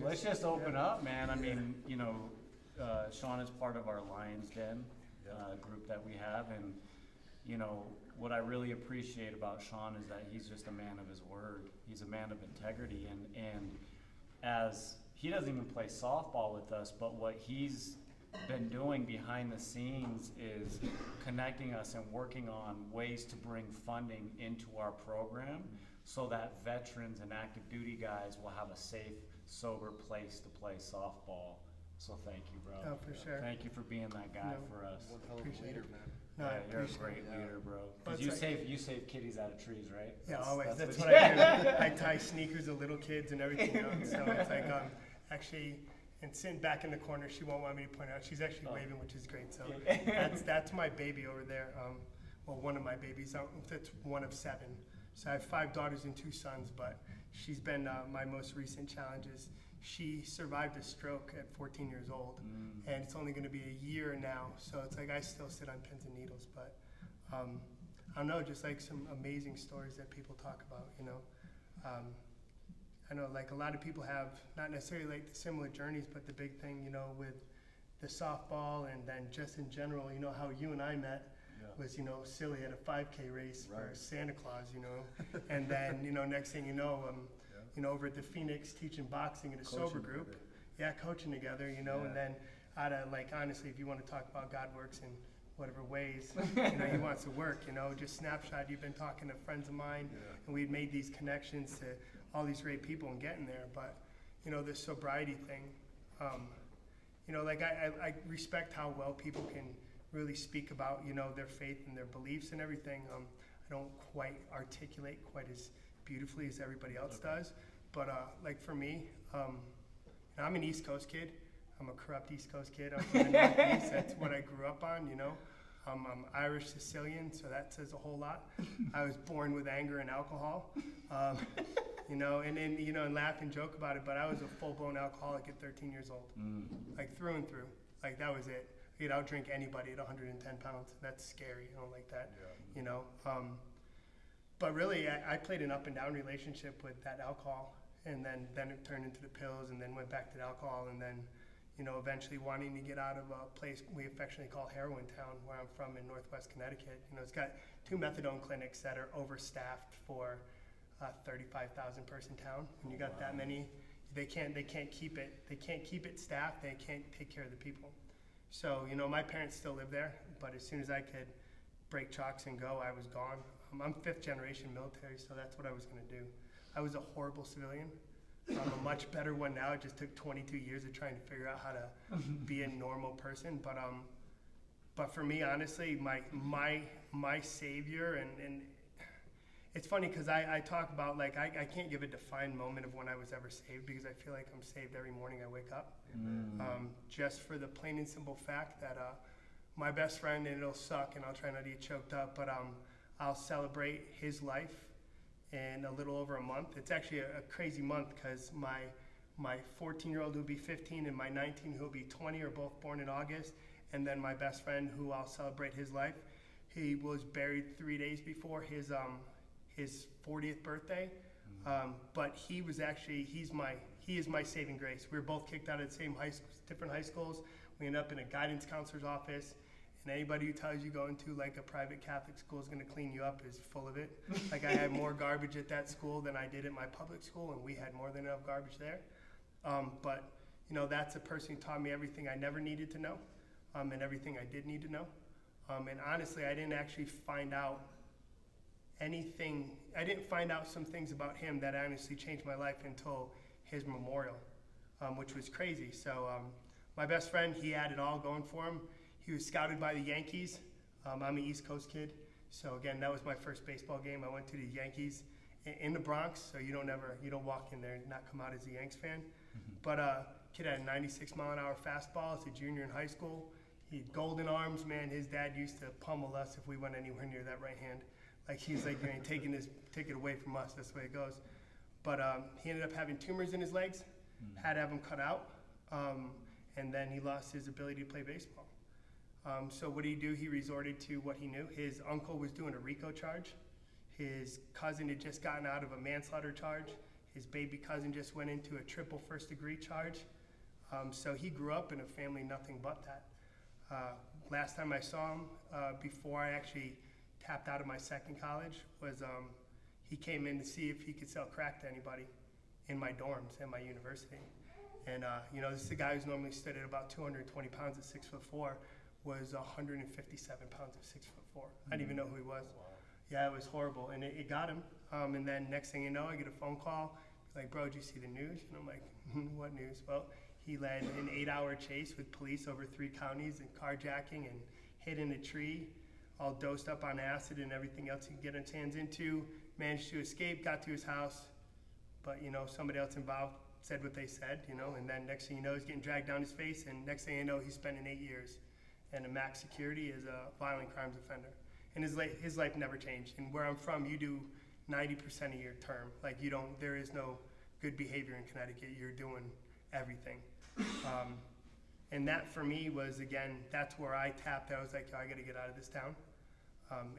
let's just open up, man. I mean, Sean is part of our Lions Den group that we have, and what I really appreciate about Sean is that he's just a man of his word. He's a man of integrity, and as he doesn't even play softball with us, but what he's been doing behind the scenes is connecting us and working on ways to bring funding into our program so that veterans and active duty guys will have a safe, sober place to play softball. So thank you, bro. Oh, for sure. Thank you for being that guy for us. One hell of a leader, man. No, Yeah, I you're a appreciate great it. leader, bro. But Because you save kitties out of trees, right? Yeah, always. That's what what I do. I tie sneakers to little kids and everything else. So it's like, actually, and sitting back in the corner, she won't want me to point out. She's actually waving, which is great. So that's my baby over there. Well, one of my babies. That's one of 7. So I have 5 daughters and 2 sons, but she's been my most recent challenges. She survived a stroke at 14 years old, and it's only going to be a year now. So it's like I still sit on pins and needles, but I don't know, just like some amazing stories that people talk about, I know like a lot of people have not necessarily like similar journeys, but the big thing, with the softball and then just in general, how you and I met was, silly at a 5K race for Santa Claus, and then, next thing you know, over at the Phoenix teaching boxing in a sober group. Together. Yeah, coaching together, and then out of like, honestly, if you want to talk about God works in whatever ways, he wants to work, just snapshot, you've been talking to friends of mine and we'd made these connections to all these great people and getting there. But, the sobriety thing, like I respect how well people can really speak about, their faith and their beliefs and everything. I don't quite articulate quite as beautifully as everybody else does, but like for me, I'm an East Coast kid. I'm a corrupt East Coast kid. I'm from the Northeast. That's what I grew up on, I'm Irish Sicilian, so that says a whole lot. I was born with anger and alcohol, and laugh and joke about it, but I was a full-blown alcoholic at 13 years old, like through and through. Like that was it. I could outdrink anybody at 110 pounds. That's scary. I don't like that, But really, I played an up and down relationship with that alcohol, and then it turned into the pills, and then went back to the alcohol, and then, eventually wanting to get out of a place we affectionately call Heroin Town, where I'm from in Northwest Connecticut. It's got 2 methadone clinics that are overstaffed for a 35,000 person town. When you got that many, they can't keep it. They can't keep it staffed. They can't take care of the people. So, my parents still live there, but as soon as I could break chalks and go, I was gone. I'm 5th generation military, so that's what I was going to do. I was a horrible civilian. I'm a much better one now. It just took 22 years of trying to figure out how to be a normal person. But for me, honestly, my savior, and it's funny because I talk about, like, I can't give a defined moment of when I was ever saved, because I feel like I'm saved every morning I wake up. Just for the plain and simple fact that my best friend, and it'll suck and I'll try not to get choked up, but I'll celebrate his life in a little over a month. It's actually a crazy month because my 14-year-old who'll be 15 and my 19 who'll be 20 are both born in August. And then my best friend, who I'll celebrate his life, he was buried 3 days before his 40th birthday. But he is my saving grace. We were both kicked out of the same different high schools. We ended up in a guidance counselor's office. And anybody who tells you going to like a private Catholic school is going to clean you up is full of it. Like I had more garbage at that school than I did at my public school, and we had more than enough garbage there. But that's a person who taught me everything I never needed to know, and everything I did need to know. And honestly, I didn't actually find out anything. I didn't find out some things about him that honestly changed my life until his memorial, which was crazy. So my best friend, he had it all going for him. He was scouted by the Yankees. I'm an East Coast kid. So again, that was my first baseball game. I went to the Yankees in the Bronx. So you don't walk in there and not come out as a Yanks fan. But kid had a 96 mile an hour fastball as a junior in high school. He had golden arms, man. His dad used to pummel us if we went anywhere near that right hand. Like he's like, you ain't taking this, take it away from us. That's the way it goes. But he ended up having tumors in his legs, had to have them cut out. And then he lost his ability to play baseball. So what did he do? He resorted to what he knew. His uncle was doing a RICO charge. His cousin had just gotten out of a manslaughter charge. His baby cousin just went into a triple first-degree charge. So he grew up in a family nothing but that. Last time I saw him, before I actually tapped out of my second college, was he came in to see if he could sell crack to anybody in my dorms at my university. And this is a guy who's normally stood at about 220 pounds at 6'4", was 157 pounds at 6'4". I didn't even know who he was. Wow. Yeah, it was horrible, and it got him. And then next thing you know, I get a phone call, like, bro, did you see the news? And I'm like, what news? Well, he led an 8-hour chase with police over 3 counties and carjacking and hid in a tree, all dosed up on acid and everything else he could get his hands into, managed to escape, got to his house, but, somebody else involved said what they said, and then next thing you know, he's getting dragged down his face, and next thing you know, he's spending 8 years. And a max security is a violent crimes offender. And his life never changed. And where I'm from, you do 90% of your term. Like, there is no good behavior in Connecticut. You're doing everything. And that for me was, again, that's where I tapped. I was like, I got to get out of this town.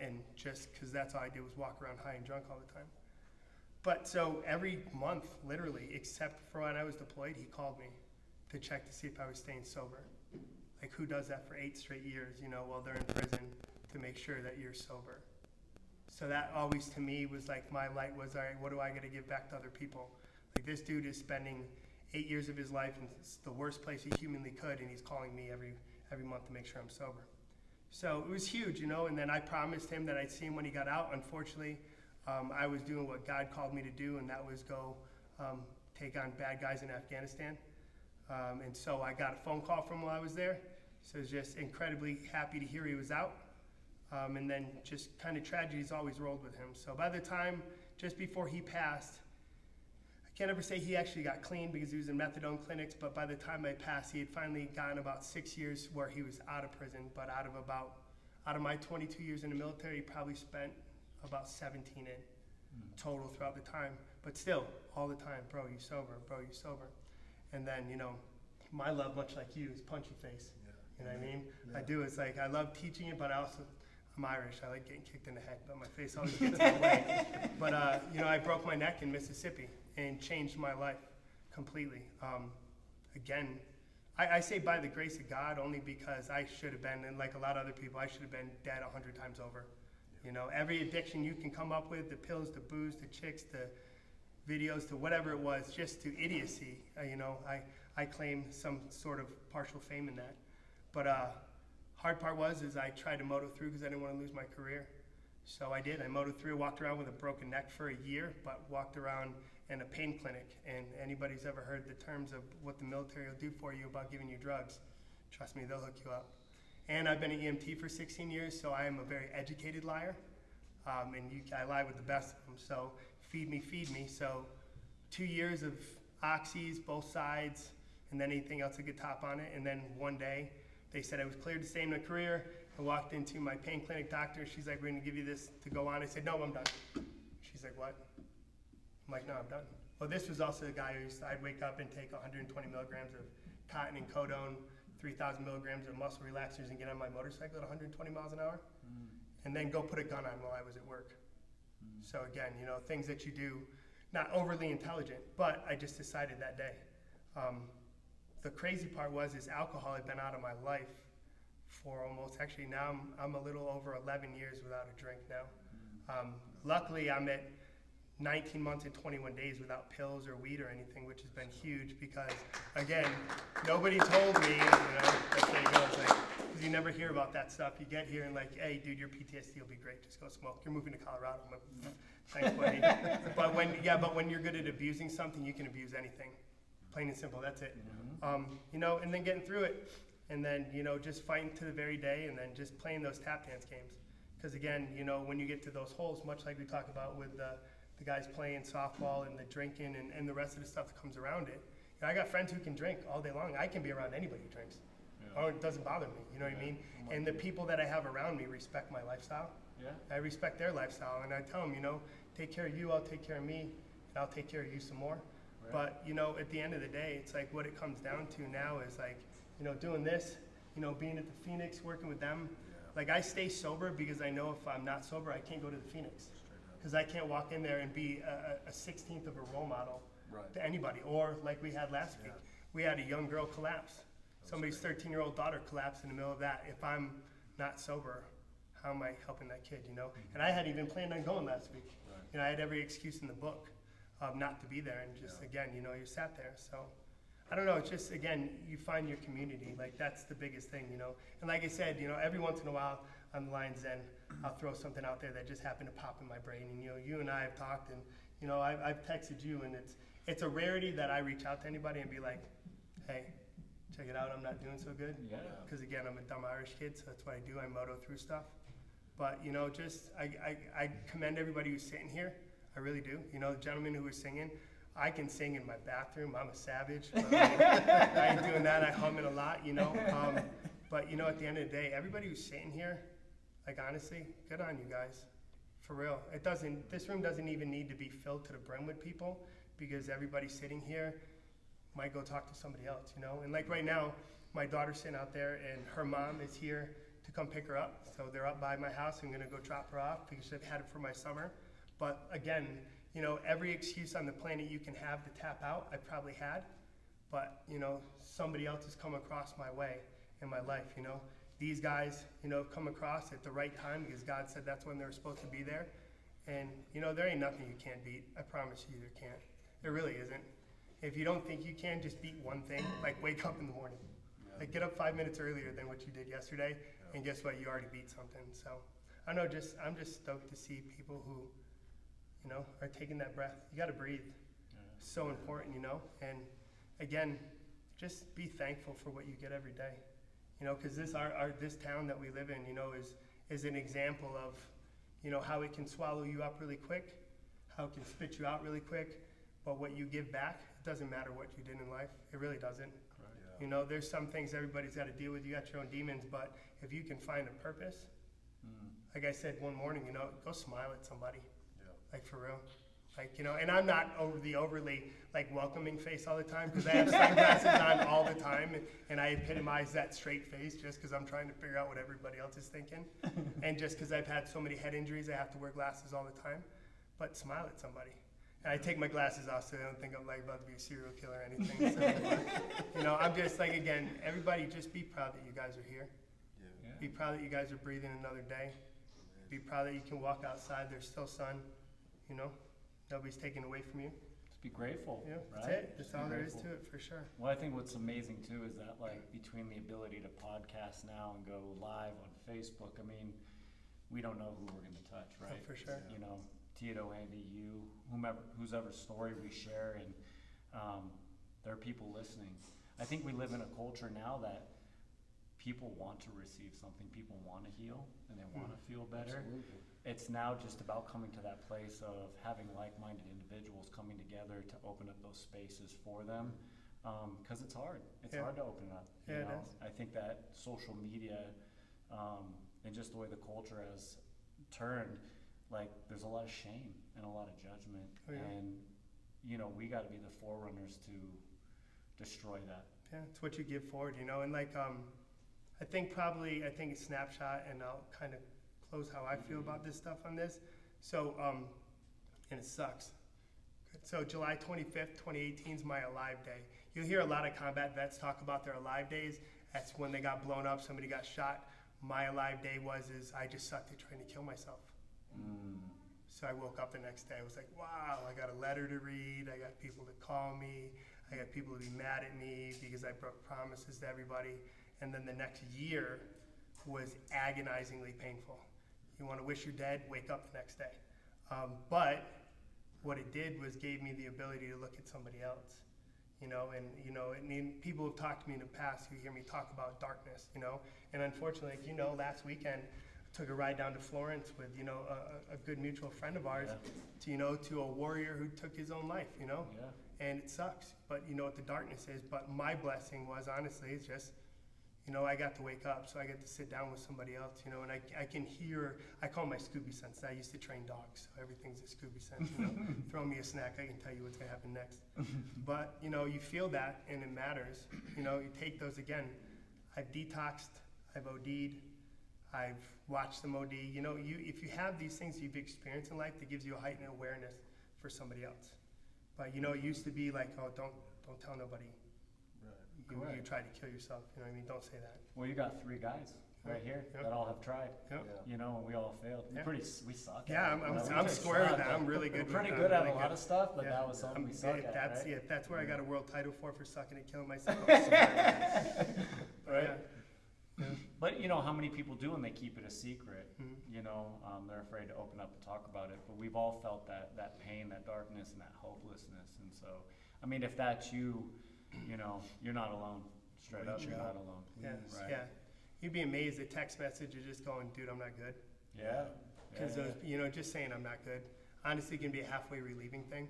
And just because that's all I did was walk around high and drunk all the time. But so every month, literally, except for when I was deployed, he called me to check to see if I was staying sober. Like, who does that for 8 straight years, while they're in prison, to make sure that you're sober? So that always, to me, was like my light was, all right, what do I got to give back to other people? Like, this dude is spending 8 years of his life in the worst place he humanly could, and he's calling me every month to make sure I'm sober. So it was huge, and then I promised him that I'd see him when he got out. Unfortunately, I was doing what God called me to do, and that was go take on bad guys in Afghanistan. And so I got a phone call from while I was there. So I was just incredibly happy to hear he was out. And then just kind of tragedies always rolled with him. So by the time, just before he passed, I can't ever say he actually got clean because he was in methadone clinics, but by the time I passed, he had finally gotten about 6 years where he was out of prison. But out of my 22 years in the military, he probably spent about 17 in total throughout the time. But still, all the time, bro, you sober, bro, you sober. And then, my love, much like you, is punchy face. Yeah. You know what I mean? Yeah. I do. It's like, I love teaching it, but I'm Irish. I like getting kicked in the head, but my face always gets in the way. But, I broke my neck in Mississippi and changed my life completely. Again, I say by the grace of God only because I should have been, and like a lot of other people, I should have been dead 100 times over. Every addiction you can come up with, the pills, the booze, the chicks, the videos, to whatever it was, just to idiocy. I claim some sort of partial fame in that. But hard part is I tried to moto through because I didn't want to lose my career. So I did. I motoed through, walked around with a broken neck for a year, but walked around in a pain clinic. And anybody's ever heard the terms of what the military will do for you about giving you drugs, trust me, they'll hook you up. And I've been an EMT for 16 years, so I am a very educated liar. I lie with the best of them. So feed me. So 2 years of oxys, both sides, and then anything else that could top on it. And then one day, they said I was cleared to stay in my career. I walked into my pain clinic doctor. She's like, we're going to give you this to go on. I said, no, I'm done. She's like, what? I'm like, no, I'm done. Well, this was also the guy I'd wake up and take 120 milligrams of cotton and codone, 3,000 milligrams of muscle relaxers, and get on my motorcycle at 120 miles an hour, and then go put a gun on while I was at work. So again, things that you do, not overly intelligent, but I just decided that day. The crazy part is alcohol had been out of my life for almost, actually now I'm a little over 11 years without a drink now. Luckily, I'm at 19 months and 21 days without pills or weed or anything, which has been huge because, again, nobody told me, that's the way it goes, because you never hear about that stuff. You get here and like, hey, dude, your PTSD will be great. Just go smoke. You're moving to Colorado. I'm like, thanks, buddy. but when you're good at abusing something, you can abuse anything. Plain and simple, that's it. And then getting through it. And then, just fighting to the very day and then just playing those tap dance games. Because again, when you get to those holes, much like we talk about with the guys playing softball and the drinking and the rest of the stuff that comes around it. I got friends who can drink all day long. I can be around anybody who drinks. Yeah. Oh, it doesn't bother me, you know what I mean? And the people that I have around me respect my lifestyle. Yeah. I respect their lifestyle, and I tell them, take care of you, I'll take care of me, and I'll take care of you some more. Right. But, at the end of the day, it's like what it comes down to now is like, doing this, being at the Phoenix, working with them. Yeah. Like I stay sober because I know if I'm not sober, I can't go to the Phoenix. because I can't walk in there and be a 16th of a role model Right. to anybody. Or like we had last week, Yeah. we had a young girl collapse. was Somebody's great. 13-year-old daughter collapsed in the middle of that. If I'm not sober, how am I helping that kid, you know? And I hadn't even planned on going last week. Right. You know, I had every excuse in the book not to be there, and just, Yeah. again, you know, you sat there. So, I don't know, it's just, again, you find your community. Like, that's the biggest thing, you know? And like I said, you know, every once in a while on the Lions Den, I'll throw something out there that just happened to pop in my brain. And, you know, you and I have talked, and, you know, I've texted you, and it's a rarity that I reach out to anybody and be like, hey, check it out, I'm not doing so good. Yeah. Because, again, I'm a dumb Irish kid, so that's what I do. I moto through stuff. But, you know, just, I commend everybody who's sitting here. I really do. You know, the gentleman who was singing, I can sing in my bathroom. I'm a savage. But I ain't doing that. I hum it a lot, you know. But, you know, at the end of the day, everybody who's sitting here, like, honestly, good on you guys. For real. This room doesn't even need to be filled to the brim with people, because everybody sitting here might go talk to somebody else, you know. And like right now, my daughter's sitting out there, and her mom is here to come pick her up. So they're up by my house. I'm gonna go drop her off because I've had it for my summer. But again, you know, every excuse on the planet you can have to tap out, I probably had. But, you know, somebody else has come across my way in my life, you know. These guys, you know, have come across at the right time because God said that's when they were supposed to be there. And, you know, there ain't nothing you can't beat. I promise you there can't. There really isn't. If you don't think you can, just beat one thing, like wake up in the morning. Yeah. Like get up 5 minutes earlier than what you did yesterday, and guess what? You already beat something. So I know, I'm just stoked to see people who, you know, are taking that breath. You got to breathe. Yeah. So important, you know. And again, just be thankful for what you get every day. You know, because this town that we live in, you know, is an example of, you know, how it can swallow you up really quick, how it can spit you out really quick, but what you give back, it doesn't matter what you did in life. It really doesn't. Yeah. You know, there's some things everybody's got to deal with. You got your own demons, but if you can find a purpose, like I said one morning, you know, go smile at somebody. Yeah. Like, for real. Like, you know, and I'm not overly like welcoming face all the time, because I have sunglasses on all the time, and I epitomize that straight face just because I'm trying to figure out what everybody else is thinking. And just because I've had so many head injuries, I have to wear glasses all the time. But smile at somebody. And I take my glasses off so they don't think I'm like about to be a serial killer or anything. So, you know, I'm just like, again, everybody just be proud that you guys are here. Yeah. Be proud that you guys are breathing another day. Be proud that you can walk outside. There's still sun, you know. Nobody's taken away from you. Just be grateful, Yeah, right? that's it. That's Just be all there is grateful. to it, for sure. Well, I think what's amazing too is that, like, between the ability to podcast now and go live on Facebook, I mean, we don't know who we're going to touch, right? For sure. You know, Tito, Andy, you, whose ever story we share, and there are people listening. I think we live in a culture now that people want to receive something, people want to heal, and they want to feel better. Absolutely. It's now just about coming to that place of having like-minded individuals coming together to open up those spaces for them, because it's hard. It's Yeah. hard to open up. You Yeah, it know? is. I think that social media and just the way the culture has turned, like, there's a lot of shame and a lot of judgment, Oh, yeah. and you know, we got to be the forerunners to destroy that. Yeah, it's what you give forward, you know. And like, I think a snapshot, and I'll kind of close how I feel about this stuff on this. So, and it sucks. So July 25th, 2018 is my Alive Day. You'll hear a lot of combat vets talk about their Alive Days. That's when they got blown up, somebody got shot. My Alive Day is I just sucked at trying to kill myself. So I woke up the next day, I was like, wow, I got a letter to read, I got people to call me, I got people to be mad at me because I broke promises to everybody. And then the next year was agonizingly painful. You want to wish you're dead, wake up the next day. But what it did was gave me the ability to look at somebody else, you know. And you know, people have talked to me in the past who hear me talk about darkness, you know. And unfortunately, like, you know, last weekend I took a ride down to Florence with, you know, a good mutual friend of ours, to a warrior who took his own life, you know. Yeah. And it sucks, but you know what the darkness is. But my blessing was, honestly, it's just, you know, I got to wake up, so I get to sit down with somebody else, you know, and I can hear, I call my Scooby sense. I used to train dogs, so everything's a Scooby sense, you know. Throw me a snack, I can tell you what's gonna happen next. But, you know, you feel that, and it matters. You know, you take those again. I've detoxed, I've OD'd, I've watched them OD. You know, if you have these things you've experienced in life, that gives you a heightened awareness for somebody else. But you know, it used to be like, oh, don't tell nobody. You try to kill yourself. You know what I mean? Don't say that. Well, you got 3 guys right here Yep. that all have tried. Yep. You know, and we all failed. Yep. We suck. Yeah, at it, you know, we I'm just square with suck, that. but I'm really we're good. pretty with good that. at I'm a really lot good. of stuff, but Yeah. that was something we suck at, That's right? it. That's where I got a world title for sucking and killing myself. Right. Yeah. But you know how many people do, and they keep it a secret. Mhm. You know, they're afraid to open up and talk about it. But we've all felt that pain, that darkness, and that hopelessness. And so, I mean, if that's you, you know, you're not alone. Straight up, you're Yeah. not alone. Yes, Right. yeah. You'd be amazed. The text message is just going, dude, I'm not good. Yeah. Because Yeah, you know, just saying I'm not good, honestly, can be a halfway relieving thing.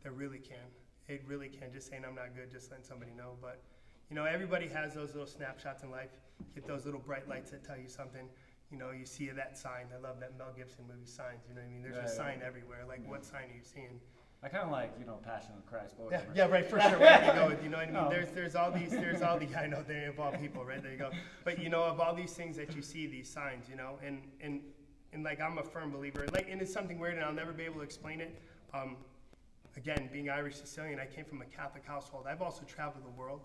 That really can. It really can. Just saying I'm not good, just letting somebody know. But you know, everybody has those little snapshots in life. Get those little bright lights that tell you something. You know, you see that sign. I love that Mel Gibson movie, Signs. You know what I mean? There's Yeah, a yeah. sign everywhere. Like, what sign are you seeing? I kind of like, you know, Passion of Christ, but Yeah, whatever. yeah, right, for sure. Wherever you go with, you know what I mean? No. There's all these, I know they involve people, right? There you go. But you know, of all these things that you see, these signs, you know, and like I'm a firm believer, like, and it's something weird, and I'll never be able to explain it. Again, being Irish Sicilian, I came from a Catholic household. I've also traveled the world,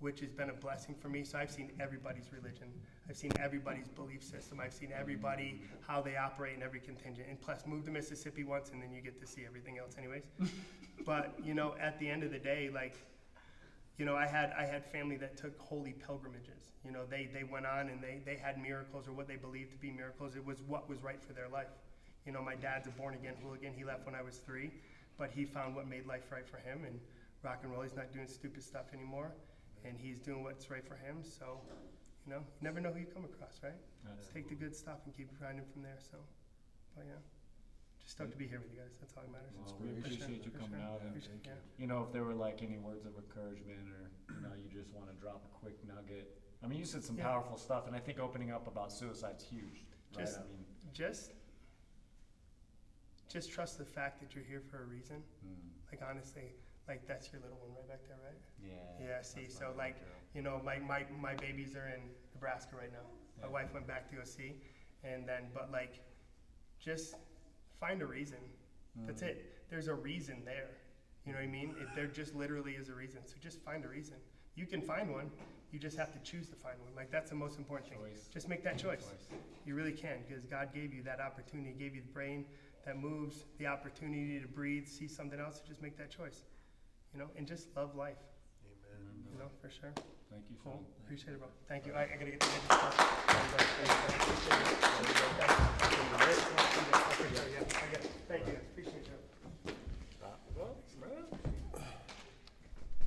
which has been a blessing for me. So I've seen everybody's religion. I've seen everybody's belief system. I've seen everybody, how they operate in every contingent. And plus, move to Mississippi once, and then you get to see everything else anyways. But, you know, at the end of the day, like, you know, I had family that took holy pilgrimages. You know, they went on and they had miracles, or what they believed to be miracles. It was what was right for their life. You know, my dad's a born-again hooligan. He left when I was 3, but he found what made life right for him. And rock and roll, he's not doing stupid stuff anymore. And he's doing what's right for him. So, you know, you never know who you come across, right? That's Take the good stuff and keep grinding from there. So, but yeah, just stoked to be here with you guys. That's all that matters. Well, It's we great. appreciate you For coming sure. out. And, Appreciate- yeah. you know, if there were like any words of encouragement, or you know, you just want to drop a quick nugget. I mean, you said some Yeah. powerful stuff, and I think opening up about suicide's huge. Right? Just- I mean, Just trust the fact that you're here for a reason. mm, Like, honestly, like, that's your little one right back there, right? yeah. Yeah, see, that's so, my like, girl. you know, my babies are in Nebraska right now. My Yeah. wife went back to go see, and then, but like, just find a reason. That's Mhm. it. There's a reason there. You know what I mean? There just literally is a reason. So just find a reason. You can find one. You just have to choose to find one. Like, that's the most important thing. Choice. Just make that choice. You really can, because God gave you that opportunity. He gave you the brain that moves, the opportunity to breathe, see something else. So just make that choice. You know, and just love life. Amen. You know, for sure. Thank you, Cool. Sean. Appreciate it, bro. Thank you. I gotta get the stuff. Thank you.